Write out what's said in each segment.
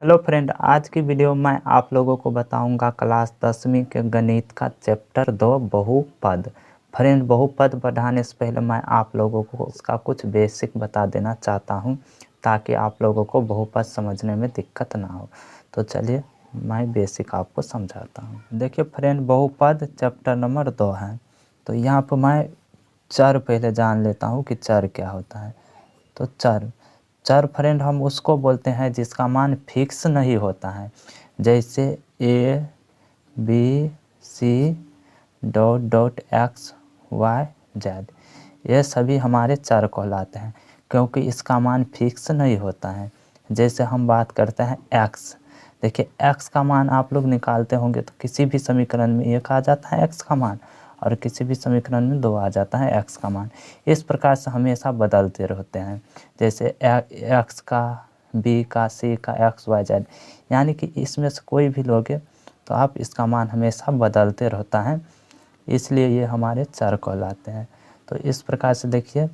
Hello friend, आज की video में आप लोगों को बताऊंगा क्लास 10वीं के गणित का चैप्टर 2 बहुपद। फ्रेंड, बहुपद बढ़ाने से पहले मैं आप लोगों को उसका कुछ बेसिक बता देना चाहता हूं ताकि आप लोगों को बहुपद समझने में दिक्कत ना हो। तो चलिए मैं बेसिक आपको समझाता हूं। देखिए फ्रेंड, बहुपद चैप्टर नंबर 2 है। तो यहाँ पर मैं चर पहले जान लेता हूँ कि चर क्या होता है। तो चर चर फ्रेंड हम उसको बोलते हैं जिसका मान फिक्स नहीं होता है, जैसे A B C dot dot X Y Z. ये सभी हमारे चर कहलाते हैं क्योंकि इसका मान फिक्स नहीं होता है। जैसे हम बात करते हैं एक्स। देखिए एक्स का मान आप लोग निकालते होंगे तो किसी भी समीकरण में एक आ जाता है एक्स का मान और किसी भी समीकरण में 2 आ जाता है एक्स का मान। इस प्रकार से हमेशा बदलते रहते हैं, जैसे एक्स का, बी का, सी का, एक्स वाई जेड। यानी कि इसमें से कोई भी लोगे तो आप इसका मान हमेशा बदलते रहता है, इसलिए ये हमारे चर कहलाते हैं। तो इस प्रकार से देखिए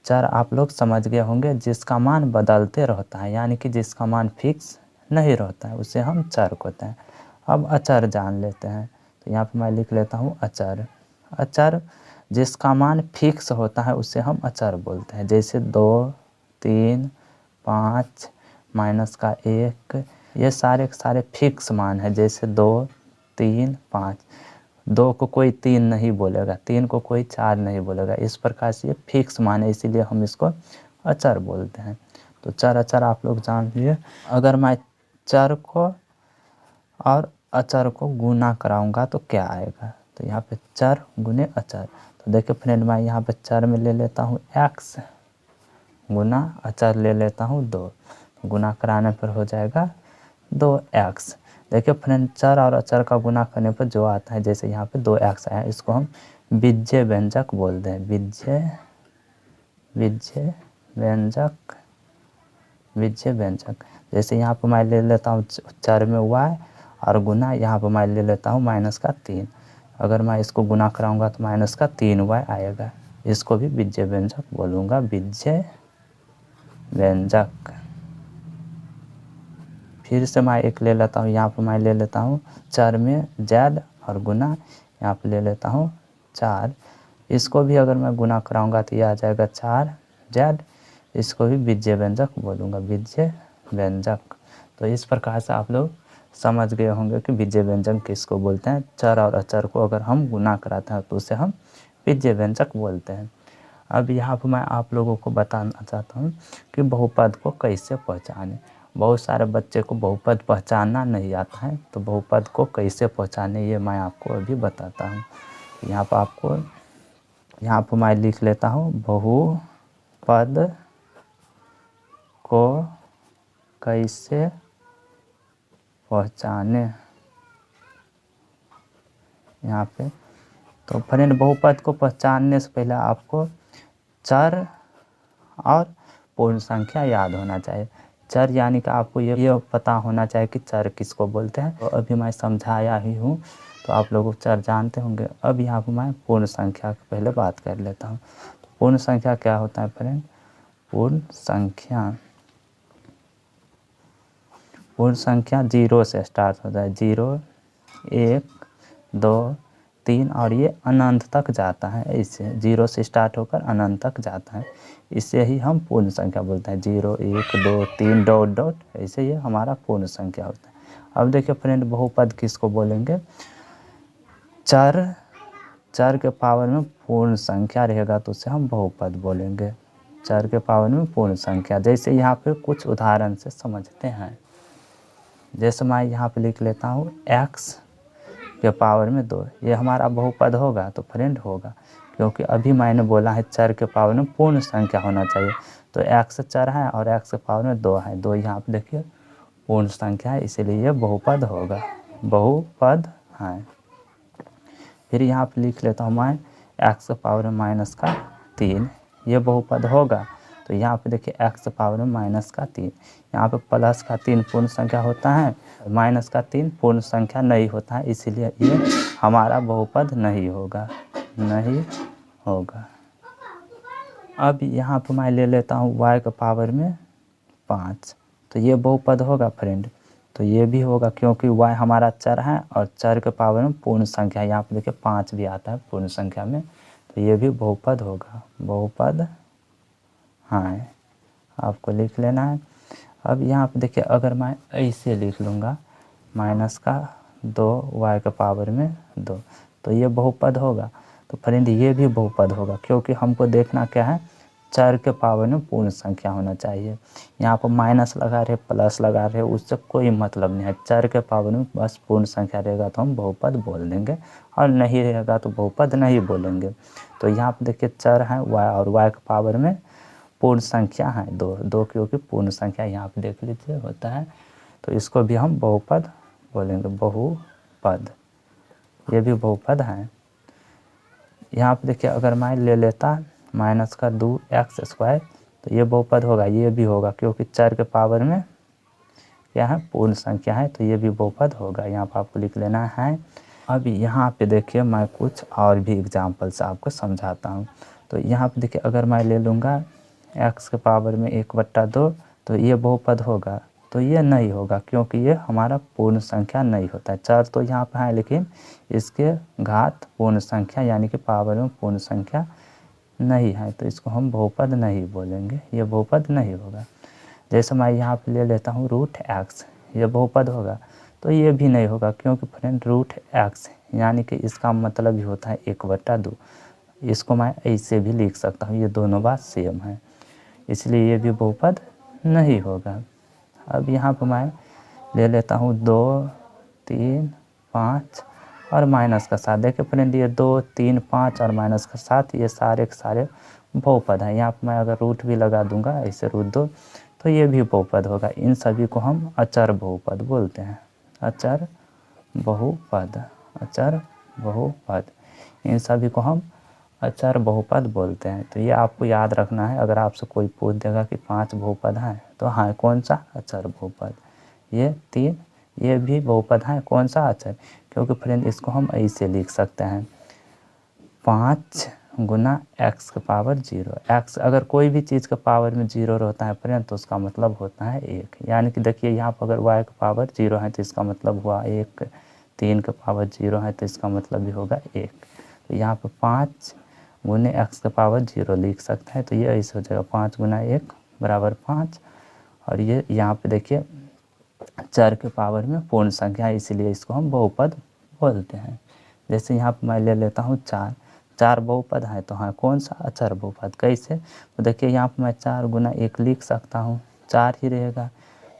चर आप लोग समझ गए होंगे, जिसका मान बदलते रहता है यानी कि जिसका मान फिक्स नहीं रहता है उसे हम चर कहते हैं। अब अचर जान लेते हैं। तो यहाँ पर मैं लिख लेता हूँ अचर। अचर जिसका मान फिक्स होता है उसे हम अचर बोलते हैं, जैसे 2, 3, 5, माइनस का 1। ये सारे के सारे फिक्स मान है, जैसे 2, 3, 5। 2 को कोई 3 नहीं बोलेगा, 3 को कोई 4 नहीं बोलेगा। इस प्रकार से ये फिक्स मान है, इसीलिए हम इसको अचर बोलते हैं। तो चर अचर आप लोग जान लिए। अगर मैं चर को और अचर को गुना कराऊंगा तो क्या आएगा। तो यहाँ पे चर गुने अचर। तो देखिए फ्रेंड, मैं यहाँ पे चर में ले लेता हूँ x गुना अचर ले लेता हूँ 2। गुना कराने पर हो जाएगा 2x। देखिए फ्रेंड, चर और अचर का गुना करने पर जो आता है, जैसे यहाँ पे 2x आया, इसको हम बीज्य व्यंजक बोलते हैं। बीज्य व्यंजक। जैसे यहाँ पर मैं ले लेता हूँ चर में y और गुना यहाँ पर मैं ले लेता हूँ माइनस का 3। अगर मैं इसको गुना कराऊंगा तो माइनस का 3y आएगा। इसको भी बीज्य व्यंजक बोलूँगा, बीज्य व्यंजक। फिर से मैं एक ले लेता हूँ, यहाँ पर मैं ले लेता हूँ चर में z और गुना यहाँ पर ले लेता हूँ 4। इसको भी अगर मैं गुना कराऊंगा तो यह आ जाएगा 4z। इसको भी बीज्य व्यंजक बोलूँगा, बीज्य व्यंजक। तो इस प्रकार से आप लोग समझ गए होंगे कि बीज्य व्यंजक किसको बोलते हैं। चर और अचर को अगर हम गुना कराते हैं तो उसे हम बीज्य व्यंजक बोलते हैं। अब यहाँ पर मैं आप लोगों को बताना चाहता हूँ कि बहुपद को कैसे पहचानें। बहुत सारे बच्चे को बहुपद पहचानना नहीं आता है, तो बहुपद को कैसे पहचानें ये मैं आपको अभी बताता हूँ। यहाँ पर मैं लिख लेता हूँ, बहुपद को कैसे पहचाने। यहाँ पे तो फ्रेंड, बहुपद को पहचानने से पहले आपको चर और पूर्ण संख्या याद होना चाहिए। चर यानी कि आपको ये पता होना चाहिए कि चर किसको बोलते हैं। तो अभी मैं समझाया ही हूँ, तो आप लोग चर जानते होंगे। अब यहाँ पर मैं पूर्ण संख्या की पहले बात कर लेता हूँ। तो पूर्ण संख्या क्या होता है फ्रेंड? पूर्ण संख्या 0 से स्टार्ट होता है। 0, 1, 2, 3 और ये अनंत तक जाता है। इससे 0 से स्टार्ट होकर अनंत तक जाता है, इसे ही हम पूर्ण संख्या बोलते हैं। 0, 1, 2, 3 डॉट डॉट, ऐसे ये हमारा पूर्ण संख्या होता है। अब देखिए फ्रेंड, बहुपद किसको बोलेंगे? चर के पावर में पूर्ण संख्या रहेगा तो उसे हम बहुपद बोलेंगे। चर के पावर में पूर्ण संख्या। जैसे यहाँ पे कुछ उदाहरण से समझते हैं। जैसे मैं यहाँ पे लिख लेता हूँ x के पावर में 2। ये हमारा बहुपद होगा? तो फ्रेंड होगा, क्योंकि अभी मैंने बोला है चर के पावर में पूर्ण संख्या होना चाहिए। तो x चर है और x के पावर में 2 है। 2 यहाँ पे देखिए पूर्ण संख्या है, इसीलिए ये बहुपद होगा, बहुपद है। फिर यहाँ पे लिख लेता हूँ मैं x के पावर में माइनस का 3। ये बहुपद होगा? तो यहाँ पे देखिए x पावर में माइनस का 3। यहाँ पे प्लस का 3 पूर्ण संख्या होता है, माइनस का 3 पूर्ण संख्या नहीं होता है, इसीलिए ये हमारा बहुपद नहीं होगा। अब यहाँ पे मैं ले लेता हूँ y के पावर में 5। तो ये बहुपद होगा फ्रेंड? तो ये भी होगा क्योंकि y हमारा चर है और चर के पावर में पूर्ण संख्या, यहाँ पे देखिए 5 भी आता है पूर्ण संख्या में, तो ये भी बहुपद होगा, बहुपद हाँ आपको लिख लेना है। अब यहाँ पे देखिए अगर मैं ऐसे लिख लूँगा माइनस का 2 y के पावर में 2, तो ये बहुपद होगा। तो फ्रेंड ये भी बहुपद होगा क्योंकि हमको देखना क्या है, चर के पावर में पूर्ण संख्या होना चाहिए। यहाँ पर माइनस लगा रहे प्लस लगा रहे उससे कोई मतलब नहीं है, चर के पावर में बस पूर्ण संख्या रहेगा तो हम बहुपद बोल देंगे और नहीं रहेगा तो बहुपद नहीं बोलेंगे। तो यहाँ पर देखिए चर है y और y के पावर में पूर्ण संख्या है 2 क्योंकि पूर्ण संख्या यहाँ पे देख लीजिए होता है, तो इसको भी हम बहुपद बोलेंगे, बहुपद, ये भी बहुपद है। यहाँ पे देखिए अगर मैं ले लेता माइनस का 2x², तो ये बहुपद होगा, ये भी होगा क्योंकि चर के पावर में क्या है पूर्ण संख्या है, तो ये भी बहुपद होगा, यहाँ पर आपको लिख लेना है। अब यहाँ पे देखिए मैं कुछ और भी एग्जाम्पल से आपको समझाता हूँ। तो यहाँ पे देखिए अगर मैं ले लूँगा x के पावर में 1/2, तो ये बहुपद होगा, तो ये नहीं होगा क्योंकि ये हमारा पूर्ण संख्या नहीं होता है। चर तो यहाँ पे है लेकिन इसके घात पूर्ण संख्या यानी कि पावर में पूर्ण संख्या नहीं है, तो इसको हम बहुपद नहीं बोलेंगे, ये बहुपद नहीं होगा। जैसे मैं यहाँ पे ले लेता हूँ √x, ये बहुपद होगा, तो ये भी नहीं होगा क्योंकि फ्रेंड √x यानी कि इसका मतलब ही होता है 1/2। इसको मैं ऐसे भी लिख सकता हूँ, ये दोनों बात सेम है, इसलिए ये भी बहुपद नहीं होगा। अब यहाँ पर मैं ले लेता हूँ 2, 3, 5 और माइनस का 7। देखिए फ्रेंड ये 2, 3, 5 और माइनस का 7 ये सारे के सारे बहुपद हैं। यहाँ पर मैं अगर रूट भी लगा दूंगा ऐसे √2, तो ये भी बहुपद होगा। इन सभी को हम अचर बहुपद बोलते हैं, अचर बहुपद, अचर बहुपद, इन सभी को हम अचर बहुपद बोलते हैं। तो ये आपको याद रखना है, अगर आपसे कोई पूछ देगा कि 5 बहुपद हैं तो हाँ कौन सा, अचर बहुपद। ये 3 ये भी बहुपद हैं, कौन सा, अचर। क्योंकि फ्रेंड इसको हम ऐसे लिख सकते हैं 5 गुना x के पावर 0। x अगर कोई भी चीज़ के पावर में 0 रहता है फ्रेंड तो उसका मतलब होता है 1, यानी कि देखिए यहाँ पर अगर y के पावर 0 है तो इसका मतलब हुआ 1, 3 के पावर 0 है तो इसका मतलब भी होगा 1। तो यहाँ पर 5 गुने x के पावर 0 लिख सकते हैं, तो ये ऐसे हो जाएगा 5 गुना 1 बराबर 5। और ये यहाँ पे देखिए चर के पावर में पूर्ण संख्या है, इसीलिए इसको हम बहुपद बोलते हैं। जैसे यहाँ पर मैं ले लेता हूँ 4 बहुपद है, तो हाँ कौन सा, अचर बहुपद। कैसे, तो देखिए यहाँ पर मैं 4 गुना 1 लिख सकता हूँ, 4 ही रहेगा,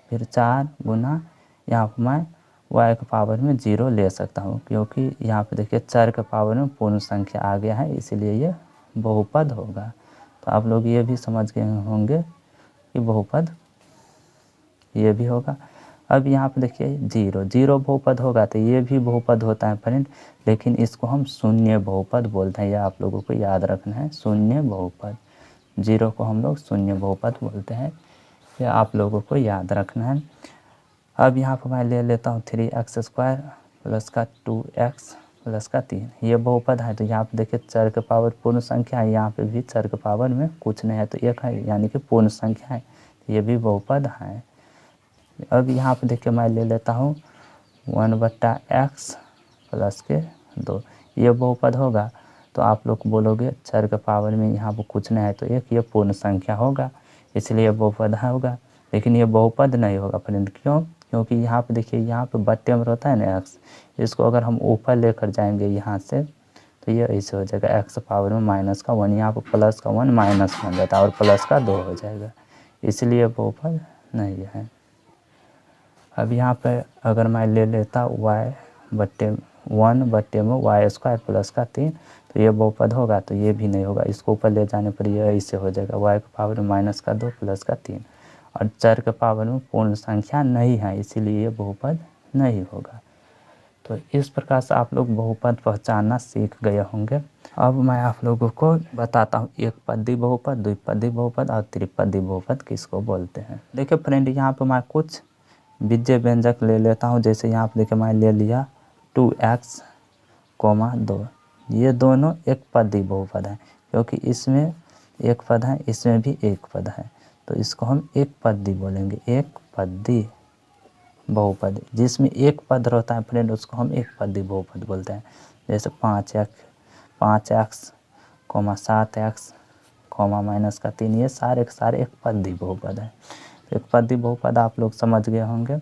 फिर 4 गुना यहाँ पर मैं y के पावर में 0 ले सकता हूँ क्योंकि यहाँ पे देखिए चर के पावर में पूर्ण संख्या आ गया है, इसीलिए ये बहुपद होगा। तो आप लोग ये भी समझ गए होंगे कि बहुपद ये भी होगा। अब यहाँ पे देखिए 0 बहुपद होगा, तो ये भी बहुपद होता है फ्रेंड, लेकिन इसको हम शून्य बहुपद बोलते हैं, यह आप लोगों को याद रखना है, शून्य बहुपद। 0 को हम लोग शून्य बहुपद बोलते हैं, ये आप लोगों को याद रखना है। अब यहाँ पर मैं ले लेता हूँ 3x² प्लस का 2x प्लस का 3, ये बहुपद है। तो यहाँ पे देखिए चर के पावर पूर्ण संख्या है, यहाँ पे भी चर के पावर में कुछ नहीं है तो 1 है, यानी कि पूर्ण संख्या है, तो ये भी बहुपद है। अब यहाँ पे देखिए मैं ले लेता हूँ 1/x प्लस के 2, ये बहुपद होगा। तो आप लोग बोलोगे चर के पावर में यहाँ पर कुछ नहीं है तो 1, ये पूर्ण संख्या होगा, इसलिए ये बहुपद होगा। लेकिन ये बहुपद नहीं होगा फ्रेंड, क्यों, क्योंकि यहाँ पे देखिए यहाँ पे बट्टे में रहता है ना x, इसको अगर हम ऊपर लेकर जाएंगे यहाँ से तो ये ऐसे हो जाएगा x पावर में -1, यहाँ पर प्लस का 1 माइनस बन जाता है और प्लस का 2 हो जाएगा, इसलिए बहुपद नहीं है। अब यहाँ पे अगर मैं ले लेता y/1 में y² प्लस का 3, तो ये बहुपद होगा, तो ये भी नहीं होगा, इसको ऊपर ले जाने पर ये ऐसे हो जाएगा y के पावर में -2 प्लस का 3, और चर के पावर में पूर्ण संख्या नहीं है, इसीलिए ये बहुपद नहीं होगा। तो इस प्रकार से आप लोग बहुपद पहचानना सीख गए होंगे। अब मैं आप लोगों को बताता हूँ एक पदी बहुपद, द्विपदी बहुपद और त्रिपदी बहुपद किसको बोलते हैं। देखिए फ्रेंड यहाँ पर मैं कुछ बीज्य व्यंजक ले लेता हूँ। जैसे यहाँ पर देखिए मैं ले लिया 2x, 2, ये दोनों एक पदी बहुपद है क्योंकि इसमें एक पद है, इसमें भी एक पद है, तो इसको हम एक पदी बोलेंगे, एक पदी। बहुपद, जिसमें एक पद रहता है फ्रेंड उसको हम एक पदी बहुपद बोलते हैं। जैसे 5x, 7x, -3, ये सारे के सारे एक पदी बहुपद है। एक पदी बहुपद आप लोग समझ गए होंगे।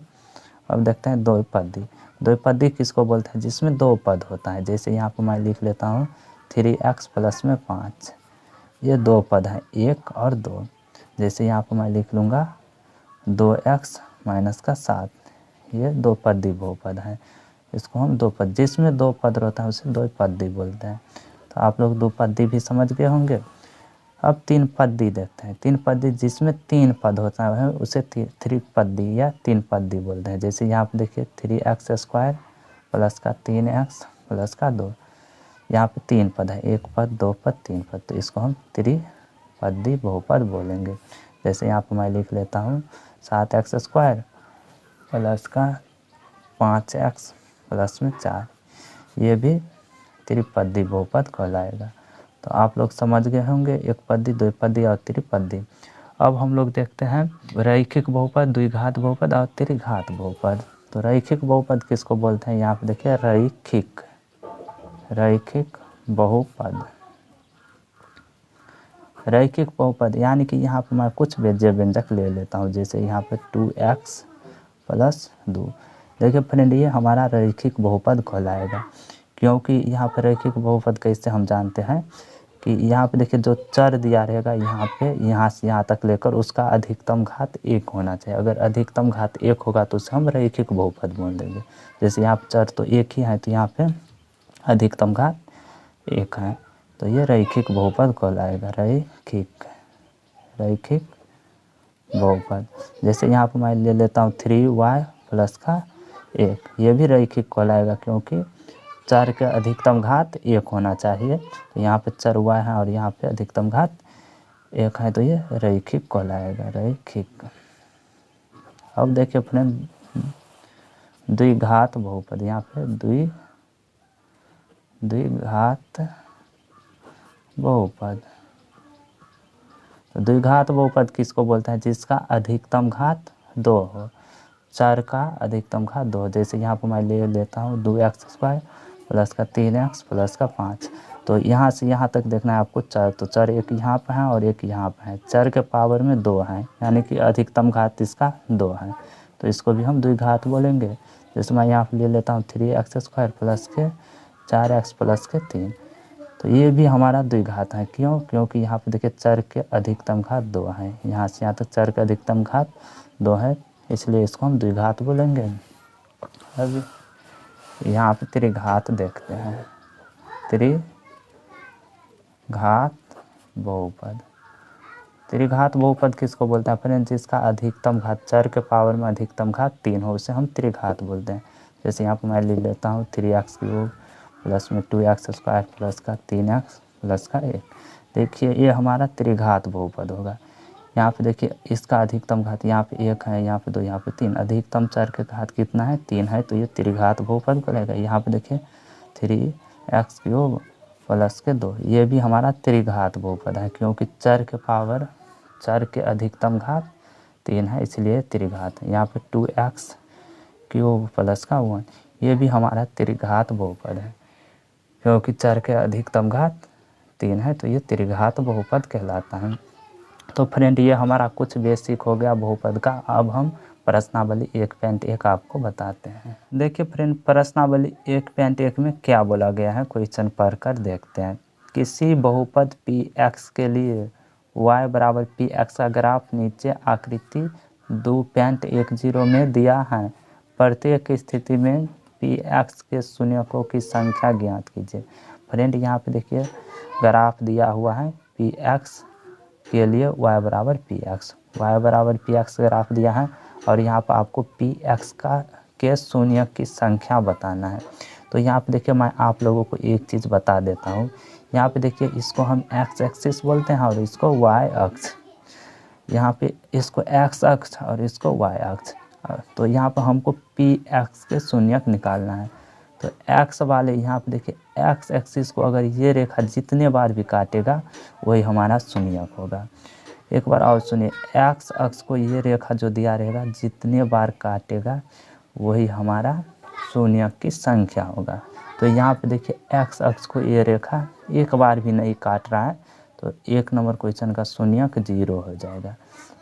अब देखते हैं द्विपदी। द्विपदी किसको बोलते हैं? जिसमें दो पद होता है। जैसे यहाँ पर मैं लिख लेता हूँ 3x + में 5, ये दो पद हैं, 1 और 2। जैसे यहाँ पर मैं लिख लूँगा 2x - 7, ये दो पदी बहुपद है। इसको हम दो पद, जिसमें दो पद रहता है उसे द्विपदी बोलते हैं। तो आप लोग द्विपदी भी समझ गए होंगे। अब तीन पदी देखते हैं। तीन पदी जिसमें तीन पद होता है उसे त्रिपदी या तीन पदी बोलते हैं। जैसे यहाँ पर देखिए 3x² + 3x + 2, यहाँ पे तीन पद है, एक पद, दो पद, तीन पद, तो इसको हम त्रिपदी बहुपद बोलेंगे। जैसे यहाँ पर मैं लिख लेता हूँ 7x² + 5x + 4, ये भी त्रिपदी बहुपद कहलाएगा। तो आप लोग समझ गए होंगे एक पदी, द्विपदी और त्रिपदी। अब हम लोग देखते हैं रैखिक बहुपद, द्विघात बहुपद और त्रिघात बहुपद। तो रैखिक बहुपद किसको बोलते हैं? यहाँ पे देखिए रैखिक बहुपद। रैखिक बहुपद यानी कि यहाँ पर मैं कुछ व्यंजक ले लेता हूँ। जैसे यहाँ पे 2x + 2, देखिए फ्रेंड ये हमारा रैखिक बहुपद कहलाएगा। क्योंकि यहाँ पर रैखिक बहुपद कैसे हम जानते हैं कि यहाँ पे देखिए जो चर दिया रहेगा यहाँ पे, यहाँ से यहाँ तक लेकर उसका अधिकतम घात 1 होना चाहिए। अगर अधिकतम घात 1 होगा तो उसे हम रैखिक बहुपद बोल देंगे। जैसे यहाँ पे चर तो 1 ही है, तो यहाँ पे अधिकतम घात 1 है, तो ये रैखिक बहुपद कहलाएगा। रैखिक बहुपद। जैसे यहाँ पर मैं ले लेता हूँ 3y + 1, ये भी रैखिक कहलाएगा क्योंकि चर के अधिकतम घात 1 होना चाहिए। तो यहाँ पे चर y है और यहाँ पे अधिकतम घात 1 है, तो ये रैखिक कहलाएगा, रैखिक। अब देखिए फ्रेंड द्विघात बहुपद, यहाँ पे द्विघात बहुपद। तो द्विघात बहुपद किसको बोलते हैं? जिसका अधिकतम घात 2 हो, चर का अधिकतम घात 2। जैसे यहाँ पर मैं ले लेता हूँ 2x² + 3x + 5, तो यहाँ से यहाँ तक देखना है आपको चर। तो चर एक यहाँ पर है और एक यहाँ पर है, चर के पावर में 2 है, यानी कि अधिकतम घात इसका 2 है, तो इसको भी हम द्विघात बोलेंगे। जैसे मैं यहाँ पर ले लेता हूँ 3x² + 4x + 3, तो ये भी हमारा द्विघात है। क्यों? क्योंकि यहाँ पे देखिए चर के अधिकतम घात 2 है, यहाँ से यहाँ तक चर के अधिकतम घात 2 है, इसलिए इसको हम द्विघात बोलेंगे। अब यहाँ पे त्रिघात देखते हैं। त्रिघात बहुपद। त्रिघात बहुपद किसको बोलते हैं फ्रेंड? जिसका अधिकतम घात, चर के पावर में अधिकतम घात 3 हो, उसे हम त्रिघात बोलते हैं। जैसे यहाँ पर मैं लिख लेता हूँ 3x³ + 2x² + 3x + 1, देखिए ये हमारा त्रिघात बहुपद होगा। यहाँ पे देखिए इसका अधिकतम घात यहाँ पे 1 है, यहाँ पे 2, यहाँ पे 3, अधिकतम चर के घात कितना है? 3 है, तो ये त्रिघात बहुपद कहलाएगा। यहाँ पे देखिए 3x³ + 2, ये भी हमारा त्रिघात बहुपद है क्योंकि चर के अधिकतम घात 3 है, इसलिए त्रिघात है। यहाँ पे 2x³ + 1, ये भी हमारा त्रिघात बहुपद है क्योंकि चर के अधिकतम घात 3 है, तो ये त्रिघात बहुपद कहलाता है। तो फ्रेंड ये हमारा कुछ बेसिक हो गया बहुपद का। अब हम प्रश्नावली 1.1 आपको बताते हैं। देखिए फ्रेंड प्रश्नावली 1.1 में क्या बोला गया है, क्वेश्चन पढ़कर देखते हैं। किसी बहुपद px के लिए y = px का ग्राफ नीचे आकृति 2.10 में दिया है। प्रत्येक स्थिति में px के शून्यकों की संख्या ज्ञात कीजिए। फ्रेंड यहाँ पे देखिए ग्राफ दिया हुआ है px के लिए y = px ग्राफ दिया है और यहाँ पर आपको px के शून्य की संख्या बताना है। तो यहाँ पे देखिए मैं आप लोगों को एक चीज़ बता देता हूँ। यहाँ पे देखिए इसको हम x एक्सिस बोलते हैं और इसको y अक्ष, यहाँ पे इसको x अक्ष और इसको y अक्ष। तो यहाँ पर हमको px के शून्यक निकालना है। तो x वाले यहाँ पे देखिए x एक्सिस को अगर ये रेखा जितने बार भी काटेगा वही हमारा शून्यक होगा। एक बार और सुनिए, x अक्ष को ये रेखा जो दिया रहेगा जितने बार काटेगा वही हमारा शून्य की संख्या होगा। तो यहाँ पे देखिए एक्स अक्ष को ये रेखा एक बार भी नहीं काट रहा है, तो 1 नंबर क्वेश्चन का शून्यक 0 हो जाएगा।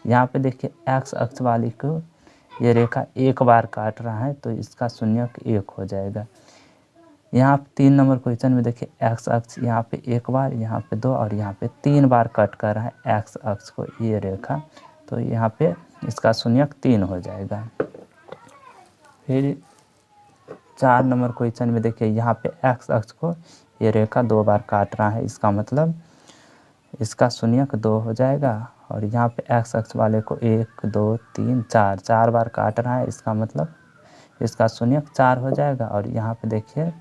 यहाँ पे देखिए एक्स अक्ष वाली को ये रेखा एक बार काट रहा है, तो इसका शून्यक 1 हो जाएगा। यहाँ पे 3 नंबर क्वेश्चन में देखिए एक्स अक्ष यहाँ पे एक बार, यहाँ पे 2 और यहाँ पे 3 बार कट कर रहा है एक्स अक्ष को ये रेखा, तो यहाँ पे इसका शून्यक 3 हो जाएगा। फिर 4 नंबर क्वेश्चन में देखिए यहाँ पे एक्स अक्ष को ये रेखा 2 बार काट रहा है, इसका मतलब इसका शून्यक 2 हो जाएगा। और यहाँ पे एक्स अक्ष वाले को 1 2 3 4 बार काट रहा है, इसका मतलब इसका शून्यक 4 हो जाएगा। और यहाँ पे देखिए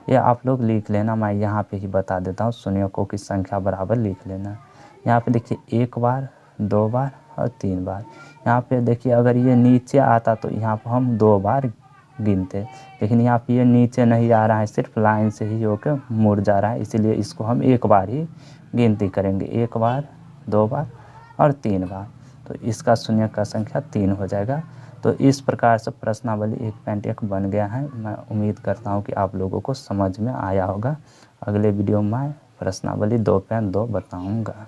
ये आप लोग लिख लेना, मैं यहाँ पे ही बता देता हूँ, शून्यकों की संख्या बराबर लिख लेना। यहाँ पे देखिए 1 बार 2 बार और 3 बार। यहाँ पे देखिए अगर ये नीचे आता तो यहाँ पर हम 2 बार गिनते, लेकिन यहाँ पे ये नीचे नहीं आ रहा है, सिर्फ लाइन से ही होकर मुड़ जा रहा है, इसीलिए इसको हम 1 बार ही गिनती करेंगे, 1 बार 2 बार और 3 बार। तो इसका शून्यक का संख्या 3 हो जाएगा। तो इस प्रकार से प्रश्नावली 1.1 बन गया है। मैं उम्मीद करता हूँ कि आप लोगों को समझ में आया होगा। अगले वीडियो में मैं प्रश्नावली 2.2 बताऊँगा।